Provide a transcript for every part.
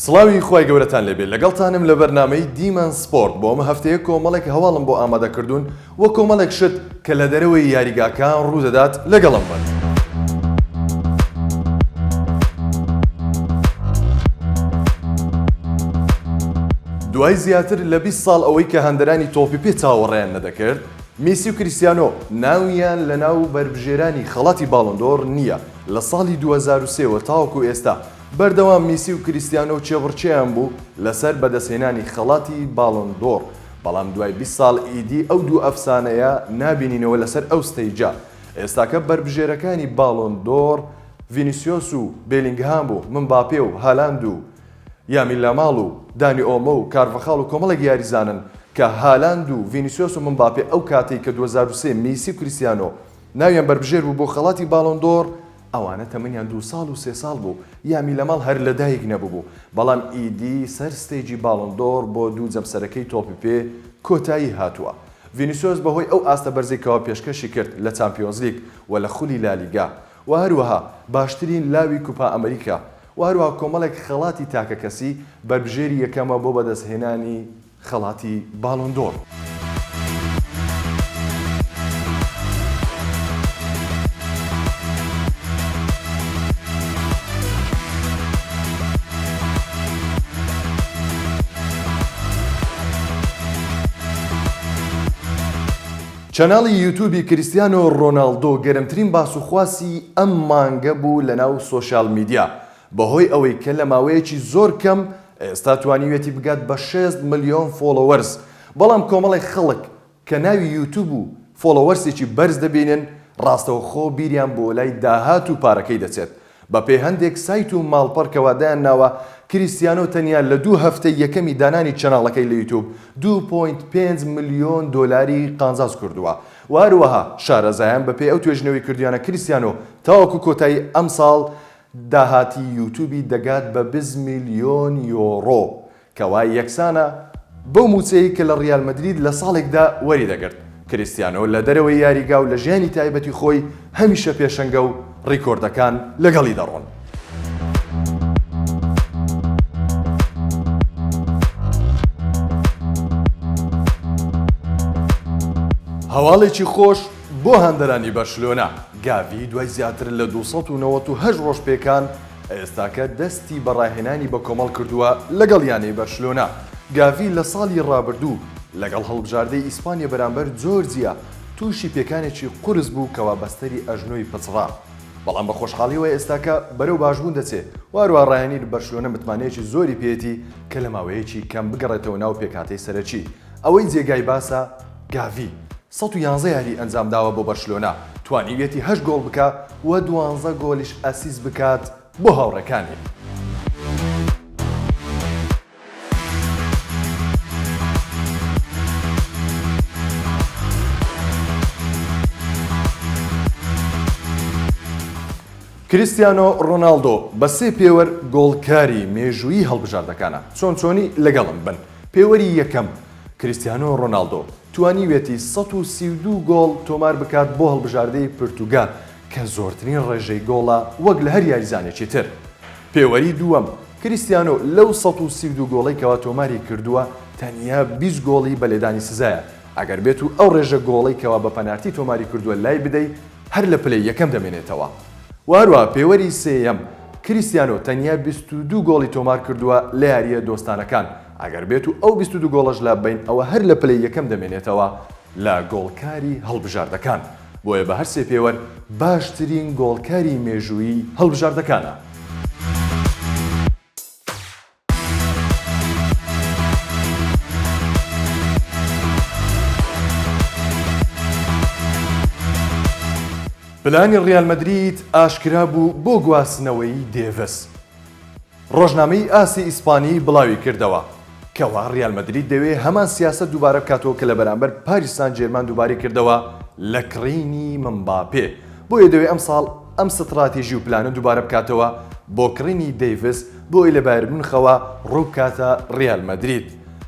سڵاوی خۆی گەورەتان لێبێت لەگەڵتانم لە بەرنامەی دیمان سپۆرت بۆ ئەمە هەفتەیە کۆمەڵێک هەواڵم بۆ ئامادەکردوون وە کۆمەڵێک شت کە لە دەرەوەی یاریگاکان ڕوودەدات لەگەڵم بن. دوای زیاتر لە 20 ساڵ ئەوەی کە هەندەرانی تۆپی پێ چاوەڕێیان نەدەکرد، میسی و کریستیانۆ ناویان لە ناو بەربژێرانی خەڵاتی باڵندۆر نییە. لە ساڵی 2003 تاوەکو ئێستا بەردەوام میسی و کریستیانۆ چێبڕچێیان بوو لەسەر بەدەستهێنانی خەڵاتی باڵندۆر، بەڵام دوای 20 ساڵ ئیدی ئەو دوو ئەفسانەیە نابینینەوە لەسەر ئەو ستەیجا. ئێستاکە بەربژێرەکانی باڵندۆر ڤینیسیۆس و بێلینگهام و ممباپێ و هالاند و یامین لاماڵ و دانی ئۆڵمۆ و کارڤەخاڵ و کۆمەڵێک یاریزانن کە هالاند و ڤینیسیۆس و ممباپێ ئەو کاتێک کە 2003 میسی و کریستیانۆ ناویان بەربژێر بوو بۆ خەڵاتی باڵندۆر، ئەوانە تەمەنیان 2 ساڵ و 3 ساڵ بوو. یامین لاماڵ هەر لەدایک نەبوو، بەڵام ئیدی سەر ستێجی باڵندۆر بۆ دوو جەمسەرەکەی تۆپی پێ کۆتایی هاتووە. ڤینیسیۆس بەهۆی ئەو ئاستە بەرزێکەوە پێشکەشی کرد لە چامپیۆنز لیگ و لە خولی لالیگا و هەروەها باشترین لاوی کوپا ئەمریکا و هەروەها کۆمەڵێک خەڵاتی تاکە کەسی بەربژێری یەکەمە بۆ بەدەستهێنانی خەڵاتی باڵندۆر. چەناڵی یوتیوبی کریستیانۆ ڕۆناڵدۆ گەرمترین باسوخواسی ئەم مانگە بوو لە ناو سۆشیال میدیا بەهۆی ئەوەی کە لە ماوەیەکی زۆر کەم ئێستا توانیوێتی بگات بە 6 ملیۆن فۆلۆوەرز، بەڵام کۆمەڵێک خەڵک کە ناوی یوتیوب و فۆلۆوەرسێکی بەرز دەبینن ڕاستەوخۆ بیریان بۆ لای داهات و پارەکەی دەچێت. بە پێی هەندێک سایت و ماڵپەڕکەوادایان ناوە کریستیانۆ تەنیا لە 2 هەفتەی یەکەمی دانانی چەناڵەکەی لە یوتیوب 2.5 ملیۆن دۆلاری قانزاز کردووە و هەروەها شارەزایان بە پێی ئەو توێژنەوەی کردویانە کریستیانۆ تاوەکو کۆتایی ئەم ساڵ داهاتی یوتیوبی دەگات بە 20 ملیۆن یۆڕۆ کەوا یەکسانە بەو موچەیە کە لە ڕیال مەدرید لە ساڵێکدا وەری دەگرت. کریستیانۆ لە دەرەوەی یاریگا و لە ژیانی تایبەتی خۆی هەمیشە پێشەنگە و ڕیکۆردەکان لەگەڵی دەڕۆن. هەواڵێکی خۆش بۆ هەندەرانی بەرشلۆنا. گاڤی دوای زیاتر لە 298 ڕۆژ پێکان ئێستاکە دەستی بەڕاهێنانی بە کۆمەڵ کردووە لەگەڵ یانەی بەرشلۆنا. گاڤی لە ساڵی ڕابردوو لەگەڵ هەڵبژاردەی ئیسپانیا بەرامبەر جۆرجیا تووشی پێکانێکی قورس بوو کەوا بەستەری ئەژنۆی پچڕا، بەڵام بە خۆشحاڵیەوە ئێستاکە بەرەو باشبوون دەچێت و هەروە ڕاهێنی بەرشلۆنە متمانەیەکی زۆری پێێتی کە لە ماوەیەکی کەم بگەڕێتەوە ناو پێکهاتەی سەرەکی. ئەوەی جێگای باسە گاڤی 111 یاری ئەنجام داوە بۆ بەرشلۆنا، توانیوێتی 8 گۆڵ بکات و 12 گۆڵیش ئەسیست بکات بۆ هاوڕێکانی. کریستیانۆ ڕۆناڵدۆ بە 3 پێوەر گۆڵکاری مێژوویی هەڵبژاردەکانە. چۆنی لەگەڵم بن. پێوەری یەکەم، کریستیانۆ ڕۆناڵدۆ توانیوێتی 132 گۆڵ تۆمار بکات بۆ هەڵبژاردەی پورتوگال کە زۆرترین ڕێژەی گۆڵە وەک لە هەر یاریزانێکی تر. پێوەری دووەم، کریستیانۆ لەو 132 گۆڵەی کەوا تۆماری کردووە تەنیا 20 گۆڵی بە لێدانی سزایە. ئەگەر بێت و ئەو ڕێژە گۆڵەی کەوا بە پەنارتی تۆماری کردووە لای بدەیت هەر لە پلەی یەکەم دەمێنێتەوە. وهروە پێوەری سێیەم، کریستیانۆ تەنیا 22 گۆڵی تۆمار کردووە لە یاریە دۆستانەکان. ئەگەر بێت و ئەو 22 گۆڵەش لە بین ئەوە هەر لە پلەی یەکەم دەمێنێتەوە لە گۆڵکاری هەڵبژاردەکان. بۆیە بە هەر 3 پێوەر باشترین گۆڵکاری مێژوویی هەڵبژاردەکانە. پلانی ڕیال مەدرید ئاشکرا بوو بۆ گواستنەوەی دێڤس. ڕۆژنامەی ئاسی ئیسپانی بڵاوی کردەوە کەوا ڕیال مەدرید دەوێت هەمان سیاسەت دووبارە بکاتەوە کە لە بەرامبەر پاریس سان ژێرمان دووبارەی کردەوە لە کڕینی ممباپێ. بۆیە دەوێت ئەم ساڵ ئەم ستراتێژی و پلانە دووبارە بکاتەوە بۆ کڕینی دەیڤس بۆی لە بایر مونخەوە ڕوو بکاتە ڕیال مەدرید.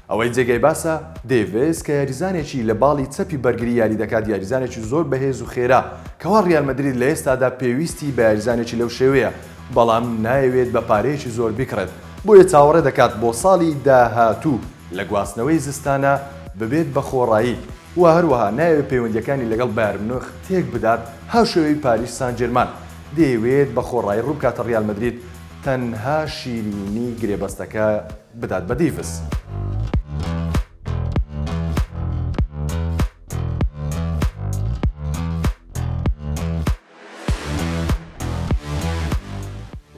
ئەوەی جێگەی باسە دەیڤس کە یاریزانێکی لە باڵی چەپی بەرگری یاری دەکات، یاریزانێکی زۆر بەهێز و خێرا کەوا ڕیال مەدرید لە ئێستادا پێویستی بە یاریزانێکی لەو شێوەیە، بەڵام نایەوێت بە پارەیەکی زۆر بکڕێت بۆیە چاوەڕێ دەکات بۆ ساڵی داهاتوو لە گواستنەوەی زستانە ببێت بە خۆڕایی و هەروەها ناوێت پەیوەندیەکانی لەگەڵ بایر مونیخ تێک بدات هاوشێوەی پاریس سان ژێرمان دەیەوێت بە خۆڕایی ڕووبکاتە ڕیال مەدرید تەنها شیرینی گرێبەستەکە بدات بە دیڤس.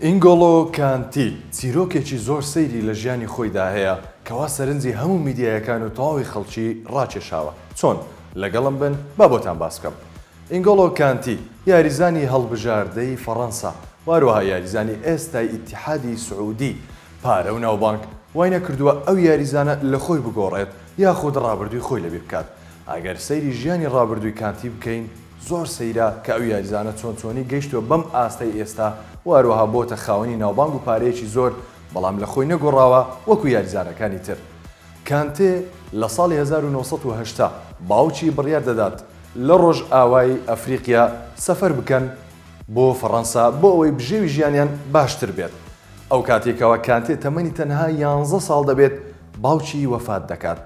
ئینگۆڵۆ کانتی چیرۆکێکی زۆر سەیری لە ژیانی خۆیدا هەیە کەوا سەرنجی هەموو میدیایەکان و تەواوی خەڵکی ڕاکێشاوە. چۆن لەگەڵم بن با بۆتان باس بکەم. ئینگۆڵۆ کانتی یاریزانی هەڵبژاردەی فەڕەنسا واروها یاریزانی ئێستای ئیتیحادی سعودی پارە و ناوبانک وای نەکردووە ئەو یاریزانە لە خۆی بگۆڕێت یاخود ڕابردووی خۆی لەبیر بکات. ئەگەر سەیری ژیانی ڕابردووی کانتی بکەین زۆر سەیرە کە ئەو یاریزانە چۆنی گەیشتووە بەم ئاستەی ئێستا واروها بۆتە خاوەنی ناوبانگ و پارەیەکی زۆر بەڵام لە خۆی نەگۆڕاوە وەکو یاریزانەکانی تر. کانتێ لە ساڵی 1970 باوکی بڕیار دەدات لە ڕۆژ ئاوای ئەفریقیا سەفەر بکەن بۆ فەڕەنسا بۆ ئەوەی بژێوی ژیانیان باشتر بێت. ئەو کاتێکەوە کانتێ تەمەنی تەنها 11 ساڵ دەبێت باوکی وەفات دەکات.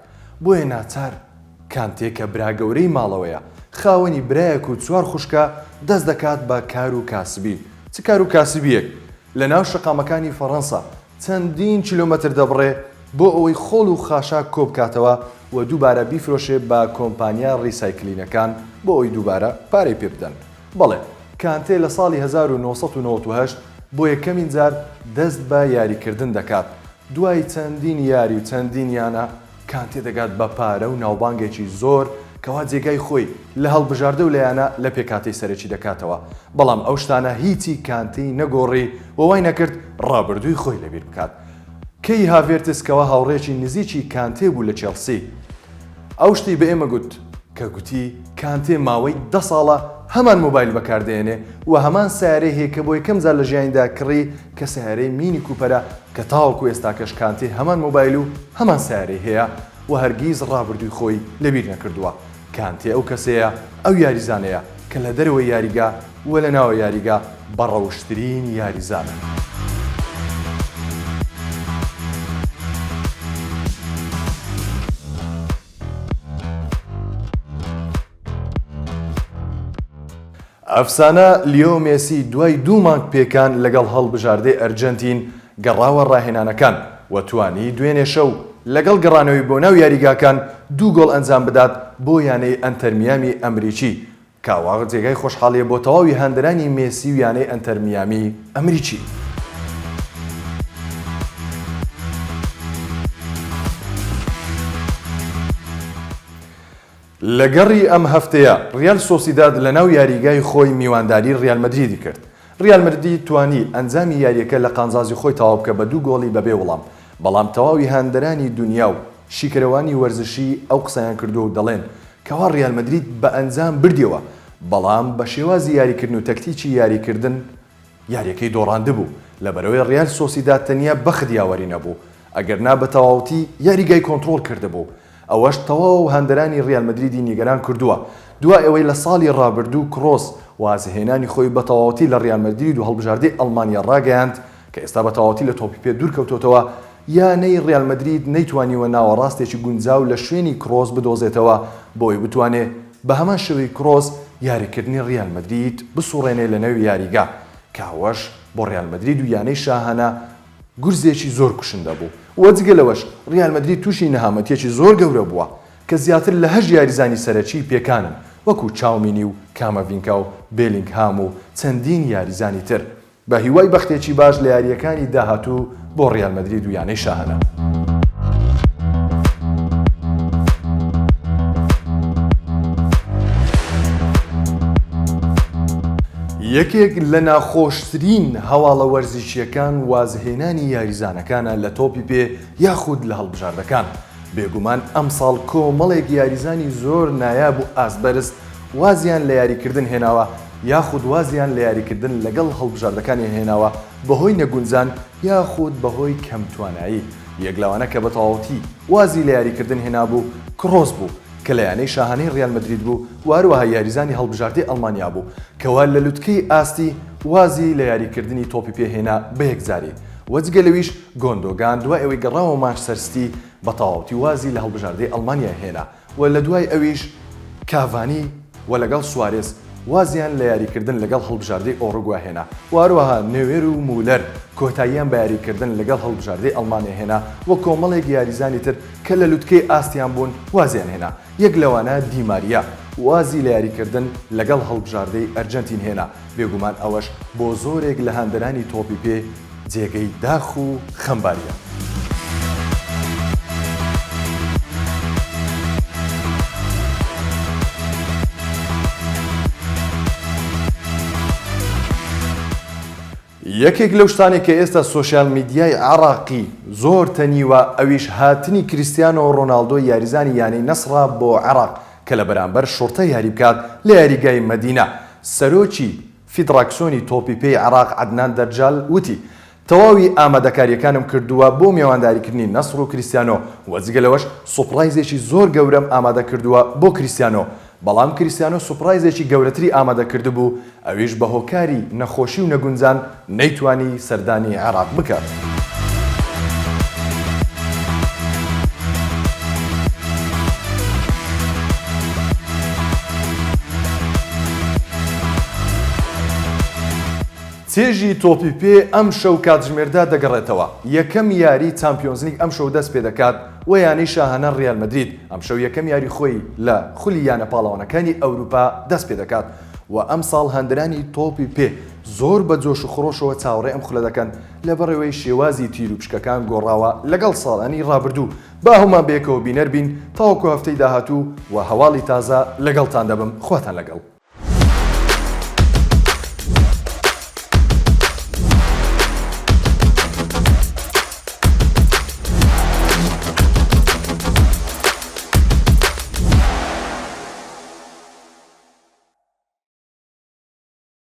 بۆیە ناچار کانتێ کە براگەورەی ماڵەوەیە خاوەنی برایەک و چوار خوشکە دەست دەکات بە کار و کاسبی. چ کار و کاسبیەک لە ناو شەقامەکانی فەڕەنسا چەندین کیلۆمەتر دەبڕێ بۆ ئەوەی خۆڵ و خاشاک کۆبکاتەوە و دووبارە بیفرۆشێ بە کۆمپانیا ڕیسایکلینەکان بۆ ئەوی دووبارە پارەی پێ بدەن. بەڵێ کانتێ لە ساڵی 1998 بۆ یەکەمین جار دەست بە یاریکردن دەکات. دوای چەندین یاری و چەندین یانە کانتێ دەگات بە پارە و ناوبانگێکی زۆر کەوا جێگای خۆی لە هەڵبژاردە و لەیانە لە پێکاتی سەرەکی دەکاتەوە. بەڵام ئەو شتانە هیچی کانتی نەگۆڕی وای نەکرد ڕابردووی خۆی لەبیر بکات. کەی هاڤێرتسکەوە هاوڕێکی نزیکی کانتێ بوو لە چێلسی. ئەو شتی بە ئێمە گوت کە گوتی کانتێ ماوەی 10 ساڵە هەمان مۆبایل بەکاردێنێ و هەمان سیارەی هەیە کە بۆ یەکەم جار لە ژیانیدا کڕی کە سیارەی مینی کوپەرە کە تاوەکو ئێستاکەش کانتێ هەمان مۆبایل و هەمان سیارەی هەیە و هەرگیز ڕابردووی خۆی لەبیر نەکردووە. کانتێ ئەو کەسەیە ئەو یاریزانەیە کە لە دەرەوەی یاریگا و لە ناوە یاریگا بەڕەوشترین یاریزانە. ئەفسانە لیۆ مێسی دوای 2 مانگ پێکان لەگەڵ هەڵبژاردەی ئەرجەنتین گەڕاوە ڕاهێنانەکان و توانی دوێنێ شەو لەگەڵ گەڕانەوەی بۆ ناو یاریگاکان 2 گۆڵ ئەنجام بدات بۆ یانەی ئەنتەرمیامی ئەمریکی کاوا جێگای خۆشحاڵیە بۆ تەواوی هەندرانی مێسی و یانەی ئەنتەرمیامی ئەمریکی. لەگەڕی ئەم هەفتەیە ریال سۆسیداد لە ناو یاریگای خۆی میوانداری ریال مەدریدی کرد. ریال مەدرید توانی ئەنجامی یاریەکە لە قانزازی خۆی تەواو بکە بە 2 گۆڵی بەبێ وەڵام. بەڵام تەواوی هەندەرانی دنیا و شیکەرەوانی وەرزشی ئەو قسەیان کردو و دەڵێن کەوا ریال مەدرید بە ئەنجام بردیەوە بەڵام بە شێوازی یاریکردن و تەکتیکی یاریکردن یاریەکەی دۆڕاندە بوو لەبەرەوەی ریال سۆسیداد تەنیا بەخت یاوەری نەبوو ئەگەرنا بە تەواوەتی یاریگای کۆنتڕۆڵ کردبوو. ئەوەش تەواو هەندەرانی ریال مەدریدی نیگەران کردووە دوای ئەوەی لە ساڵی ڕابردوو کرۆس وازهێنانی خۆی بە تەواوەتی لە ریال مەدرید و هەڵبژاردەی ئەڵمانیا ڕاگەیاند کە ئێستا بە تەواوەتی لە تۆپی پێ دوورکەوتۆتەوە یانەی ریال مەدرید نەیتوانیوە ناوەڕاستێکی گونجاو لە شوێنی کرۆس بدۆزێتەوە بۆی بتوانێت بە هەمان شێوەی کرۆس یاریکردنی ریال مەدرید بسوڕێنێ لە نەوی یاریگا کاوەش بۆ ریال مەدرید و یانەی شاهانە گورزێکی زۆر کوشندە بوو. وەجگە لەوەش ریال مەدرید تووشی نەهامەتیەکی زۆر گەورە بووە کە زیاتر لە 8 یاریزانی سەرەکی پێکانن وەکو چاومینی و کامەڤینکا و بێلینگهام و چەندین یاریزانی تر بە هیوای بەختێکی باش لە یاریەکانی داهاتوو بۆ ریال مەدرید و یانەی شاهانە. یەکێک لە ناخۆشترین هەواڵە وەرزشیەکان وازهێنانی یاریزانەکانە لە تۆپی پێ یاخود لە هەڵبژاردەکان. بێگومان ئەمساڵ کۆمەڵێک یاریزانی زۆر نایاب و ئاسبەرز وازیان لە یاریکردن هێناوە یاخود وازیان لە یاریکردن لەگەڵ هەڵبژاردەکانی هێناوە بەهۆی نەگونجان یاخود بەهۆی کەمتوانایی. یەکلاوانە کە بە تەواوەتی وازی لە یاریکردن هێنابوو کرۆس بوو کە لە یانەی شاهانەی ریال مەدرید بوو واروەها یاریزانی هەڵبژاردەی ئەڵمانیا بوو کەوا لە لوتکەی ئاستی وازی لە یاریکردنی تۆپی پێهێنا بە یەکجاری وەجگە لەویش گۆندۆگان دوای ئەوەی گەڕاوە مانچستەر سیتی بە تەواوەتی وازی لە هەڵبژاردەی ئەڵمانیا هێنا و لە دوای ئەویش کاڤانی و لەگەڵ سوارێز وازیان لە یاریکردن لەگەڵ هەڵبژاردەی ئۆڕوگوا هێنا و هەروەها نوێر و مولەر کۆتاییان بە یاریکردن لەگەڵ هەڵبژاردەی ئەڵمانیا هێنا و کۆمەڵێک یاریزانی تر کە لە لووتکەی ئاستیان بوون وازیان هێنا یەک لەوانە دیماریا وازی لە یاریکردن لەگەڵ هەڵبژاردەی ئەرجەنتین هێنا بێگومان ئەوەش بۆ زۆرێک لە هەندەرانی تۆپی پێ جێگەی داخ و خەمباریە. یەکێک لەو شتانێک کە ئێستا سۆشیال میدیای عراقی زۆر تەنیوە ئەویش هاتنی کریستیانۆ ڕۆناڵدۆ یاریزانی یانەی نەسڕا بۆ عێراق کە لە بەرامبەر شۆرتە یاری بکات لە یاریگای مەدینە. سەرۆکی فیدراکسیۆنی تۆپی پێی عێراق عەدنان دەرجال وتی تەواوی ئامادەکاریەکانم کردووە بۆ میێوانداریکردنی نەسڕ و کریستیانۆ و جگە لەوەش سوپڕایزێکی زۆر گەورەم ئامادە کردووە بۆ کریستیانۆ بەڵام کریستیانۆ سوپڕایزێکی گەورەتری ئامادە کرده بوو ئەویش بە هۆکاری نەخۆشی و نەگونجان نەیتوانی سەردانی عێراق بکات. چێژی تۆپی پێ ئەم شەو کاتژمێردا دەگەڕێتەوە. یەکەم یاری چامپیۆنز لیگ ئەم شەو دەست پێ دەکات و یانەی شاهانە ڕیال مەدرید ئەم شەو یەکەم یاری خۆی لە خولی یانە پاڵەوانەکانی ئەوروپا دەست پێ دەکات و ئەم ساڵ هەندەرانی تۆپی پێ زۆر بە جۆش و خڕۆشەوە چاوەڕێ ئەم خولە دەکەن لەبەرەوەی شێوازی تیر و پشکەکان گۆڕاوە لەگەڵ ساڵانی ڕابردوو. با هەمومان بێکەوە بینەر بین تاوەکو هەفتەی داهاتوو و هەواڵی تازە لەگەڵتان دەبم. خواتان لەگەڵ.